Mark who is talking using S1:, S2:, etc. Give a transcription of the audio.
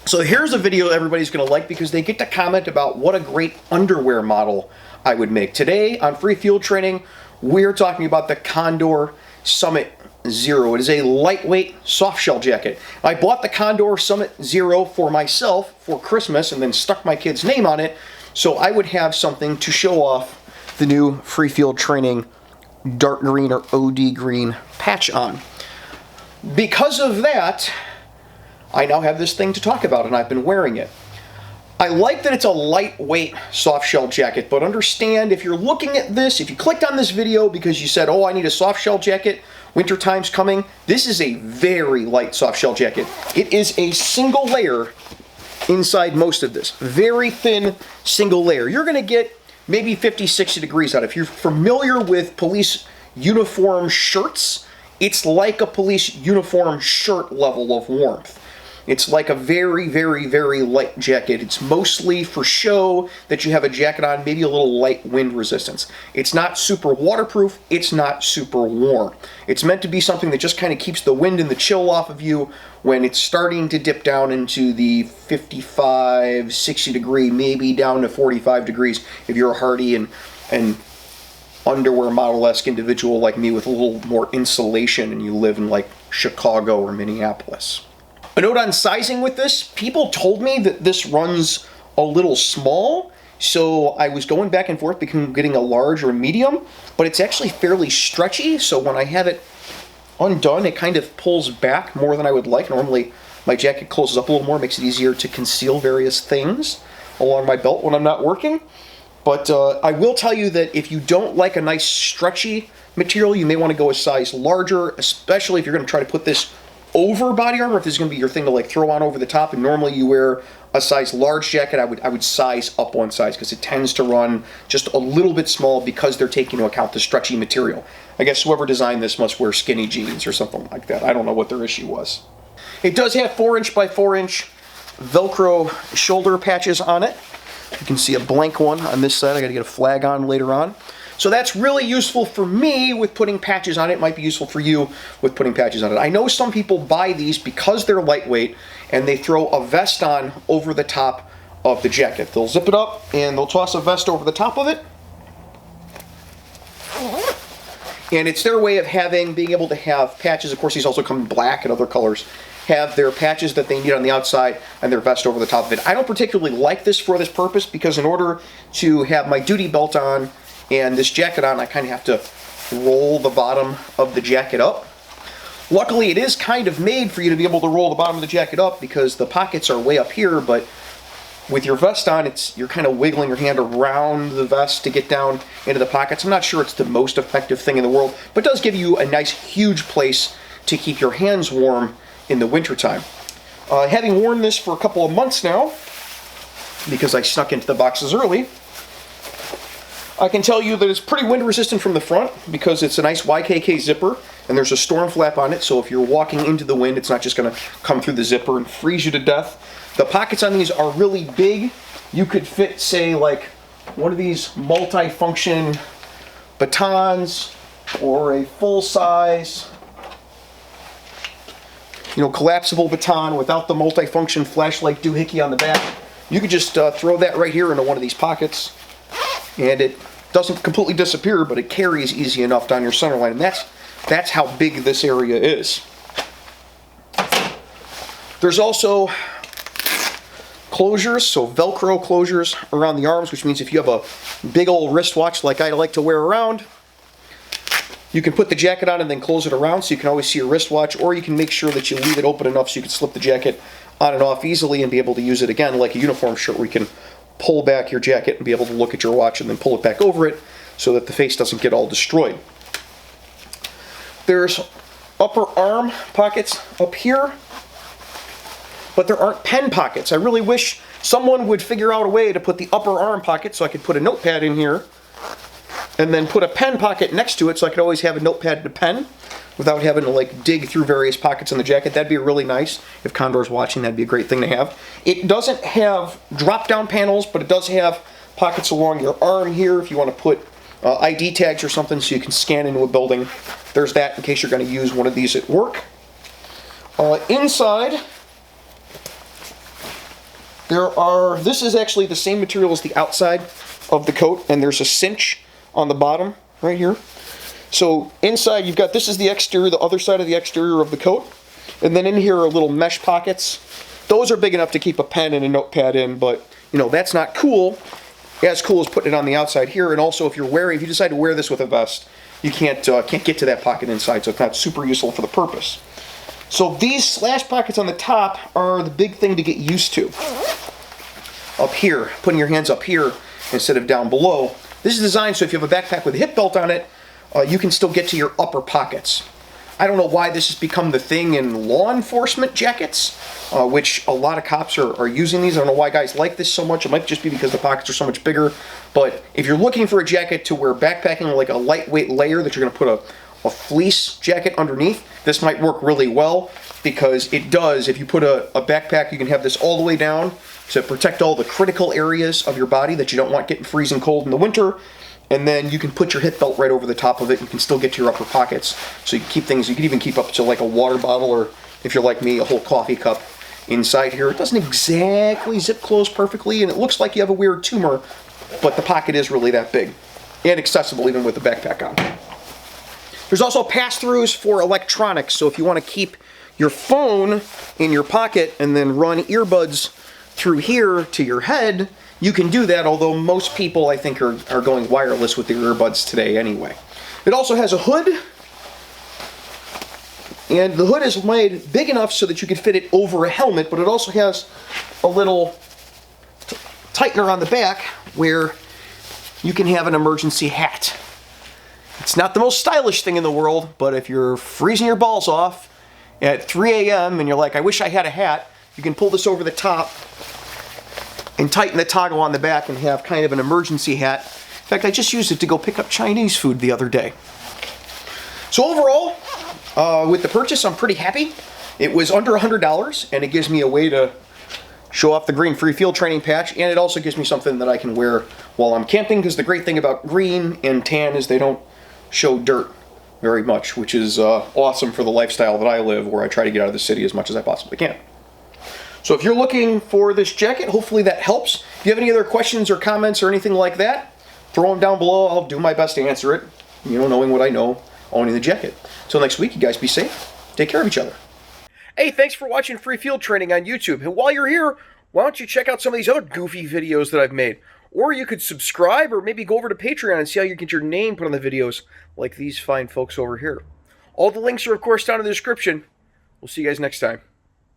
S1: So here's a video everybody's going to like because they get to comment about what a great underwear model I would make. Today on Free Field Training, we're talking about the Condor Summit Zero. It is a lightweight soft shell jacket. I bought the Condor Summit Zero for myself for Christmas and then stuck my kid's name on it so I would have something to show off the new Free Field Training dark green or OD green patch on. Because of that, I now have this thing to talk about, and I've been wearing it. I like that it's a lightweight soft shell jacket, but understand if you're looking at this, if you clicked on this video because you said, oh, I need a soft shell jacket, wintertime's coming, this is a very light soft shell jacket. It is a single layer inside most of this. Very thin single layer. You're going to get maybe 50, 60 degrees out. If you're familiar with police uniform shirts, it's like a police uniform shirt level of warmth. It's like a very, very, very light jacket. It's mostly for show that you have a jacket on, maybe a little light wind resistance. It's not super waterproof. It's not super warm. It's meant to be something that just kind of keeps the wind and the chill off of you when it's starting to dip down into the 55, 60 degree, maybe down to 45 degrees if you're a hardy and underwear model-esque individual like me with a little more insulation and you live in like Chicago or Minneapolis. A note on sizing with this, people told me that this runs a little small, so I was going back and forth between getting a large or a medium, but it's actually fairly stretchy, so when I have it undone, it kind of pulls back more than I would like. Normally, my jacket closes up a little more, makes it easier to conceal various things along my belt when I'm not working. But I will tell you that if you don't like a nice stretchy material, you may want to go a size larger, especially if you're going to try to put this over body armor, if this is going to be your thing to like throw on over the top, and normally you wear a size large jacket, I would size up one size because it tends to run just a little bit small because they're taking into account the stretchy material. I guess whoever designed this must wear skinny jeans or something like that. I don't know what their issue was. It does have 4" by 4" Velcro shoulder patches on it. You can see a blank one on this side. I got to get a flag on later on. So that's really useful for me with putting patches on it. It might be useful for you with putting patches on it. I know some people buy these because they're lightweight and they throw a vest on over the top of the jacket. They'll zip it up and they'll toss a vest over the top of it. And it's their way of being able to have patches. Of course, these also come in black and other colors. Have their patches that they need on the outside and their vest over the top of it. I don't particularly like this for this purpose because in order to have my duty belt on and this jacket on, I kind of have to roll the bottom of the jacket up. Luckily, it is kind of made for you to be able to roll the bottom of the jacket up because the pockets are way up here, but with your vest on, you're kind of wiggling your hand around the vest to get down into the pockets. I'm not sure it's the most effective thing in the world, but it does give you a nice, huge place to keep your hands warm in the wintertime. Having worn this for a couple of months now, because I snuck into the boxes early, I can tell you that it's pretty wind resistant from the front because it's a nice YKK zipper and there's a storm flap on it, so if you're walking into the wind, it's not just going to come through the zipper and freeze you to death. The pockets on these are really big. You could fit, say, like one of these multi-function batons or a full-size, collapsible baton without the multi-function flashlight doohickey on the back. You could just throw that right here into one of these pockets and it doesn't completely disappear, but it carries easy enough down your center line, and that's how big this area is. There's also closures, so Velcro closures around the arms, which means if you have a big old wristwatch like I like to wear around, you can put the jacket on and then close it around so you can always see your wristwatch, or you can make sure that you leave it open enough so you can slip the jacket on and off easily and be able to use it again like a uniform shirt where you can pull back your jacket and be able to look at your watch and then pull it back over it so that the face doesn't get all destroyed. There's upper arm pockets up here, but there aren't pen pockets. I really wish someone would figure out a way to put the upper arm pocket so I could put a notepad in here and then put a pen pocket next to it so I could always have a notepad and a pen without having to like dig through various pockets in the jacket. That'd be really nice. If Condor's watching, that'd be a great thing to have. It doesn't have drop-down panels, but it does have pockets along your arm here if you want to put ID tags or something so you can scan into a building. There's that in case you're going to use one of these at work. Inside, This is actually the same material as the outside of the coat, and there's a cinch on the bottom right here. So inside you've got, this is the exterior, the other side of the exterior of the coat. And then in here are little mesh pockets. Those are big enough to keep a pen and a notepad in, but you know, that's not cool. As cool as putting it on the outside here. And also if you decide to wear this with a vest, you can't get to that pocket inside, so it's not super useful for the purpose. So these slash pockets on the top are the big thing to get used to. Up here, putting your hands up here instead of down below. This is designed so if you have a backpack with a hip belt on it, you can still get to your upper pockets. I don't know why this has become the thing in law enforcement jackets, which a lot of cops are using these. I don't know why guys like this so much. It might just be because the pockets are so much bigger. But if you're looking for a jacket to wear backpacking, like a lightweight layer that you're going to put a fleece jacket underneath, this might work really well because it does. If you put a backpack, you can have this all the way down to protect all the critical areas of your body that you don't want getting freezing cold in the winter. And then you can put your hip belt right over the top of it. You can still get to your upper pockets. So you can keep things, you can even keep up to like a water bottle, or if you're like me, a whole coffee cup inside here. It doesn't exactly zip close perfectly, and it looks like you have a weird tumor, but the pocket is really that big and accessible even with the backpack on. There's also pass-throughs for electronics. So if you want to keep your phone in your pocket and then run earbuds through here to your head, you can do that, although most people, I think, are going wireless with their earbuds today anyway. It also has a hood, and the hood is made big enough so that you can fit it over a helmet, but it also has a little tightener on the back where you can have an emergency hat. It's not the most stylish thing in the world, but if you're freezing your balls off at 3 a.m. and you're like, I wish I had a hat, you can pull this over the top and tighten the toggle on the back and have kind of an emergency hat. In fact, I just used it to go pick up Chinese food the other day. So overall, with the purchase, I'm pretty happy. It was under $100, and it gives me a way to show off the green free field training patch, and it also gives me something that I can wear while I'm camping, because the great thing about green and tan is they don't show dirt very much, which is awesome for the lifestyle that I live, where I try to get out of the city as much as I possibly can. So if you're looking for this jacket, hopefully that helps. If you have any other questions or comments or anything like that, throw them down below. I'll do my best to answer it, you know, knowing what I know, owning the jacket. Until next week, you guys be safe. Take care of each other. Hey, thanks for watching Free Field Training on YouTube. And while you're here, why don't you check out some of these other goofy videos that I've made? Or you could subscribe, or maybe go over to Patreon and see how you get your name put on the videos like these fine folks over here. All the links are, of course, down in the description. We'll see you guys next time.